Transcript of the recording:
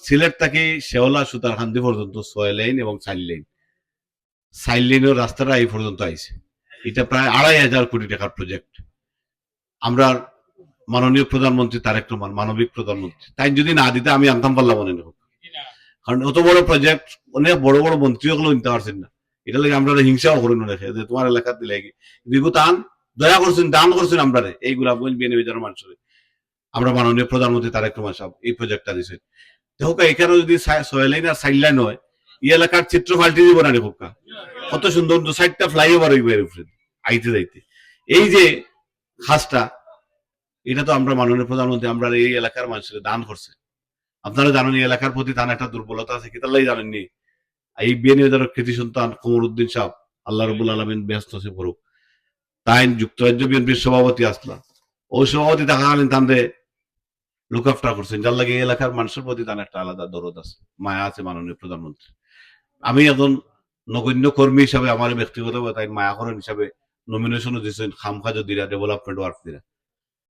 সিলেট থেকে শেওলা সুতারকান্দি পর্যন্ত 6 লেন এবং 4 লেন, 4 লেনের রাস্তাটা এই পর্যন্ত আইছে। এটা প্রায় 2,500 কোটি টাকার প্রজেক্ট। আমরা মাননীয় প্রধানমন্ত্রী তারেক রহমান, মানবিক প্রধানমন্ত্রী, তাই যদি না দিতে আমি আনতাম পারলাম মনে নেব, কারণ অত বড় প্রজেক্ট অনেক বড় বড় মন্ত্রী গুলো নিতে পারছেন না। এটা লাগে আমরা হিংসাও করি না রেখে যে তোমার এলাকার দিলে দিবু তান দয়া করছেন, দান করছেন আমরা এই গোলাপগঞ্জ বিএনপির মানুষের। আমরা মাননীয় প্রধানমন্ত্রী তারেক রহমান সাহেব এই প্রজেক্টটা দিয়েছেন। দেখো এখানে যদি 6 লেন আর 4 লেন হয়, এই এলাকার চিত্র পাল্টে দিব না দেখো, কত সুন্দর 4টা ফ্লাইওভার হইবে এর উপরে আইতে যাইতে। এই যে খাসটা, এটা তো আমরা মাননীয় প্রধানমন্ত্রী আমরা এই এলাকার মানুষের দান করছে। আপনারা জানেন এই এলাকার প্রতি তার একটা দুর্বলতা আছে, কি তার জানেননি? এই বিএনপির কৃতি সন্তান কমরউদ্দিন সাহেব, আল্লাহ রবুল আলমিন ব্যস্ত আছে করুক, তাই যুক্তরাজ্য বিএনপির সভাপতি আসলাম, ওই সভাপতি থাকাকালীন তাদের লুক আফটার করছেন, যার লাগে এই এলাকার মানুষের প্রতি তার একটা আলাদা দরদ আছে, মায়া আছে মাননীয় প্রধানমন্ত্রী। আমি একজন নগণ্য কর্মী হিসাবে আমার ব্যক্তিগত তাই মায়া করেন হিসাবে নমিনেশনও দিচ্ছেন খামখাজ দিরা, ডেভেলপমেন্ট ওয়ার্ক দিরা।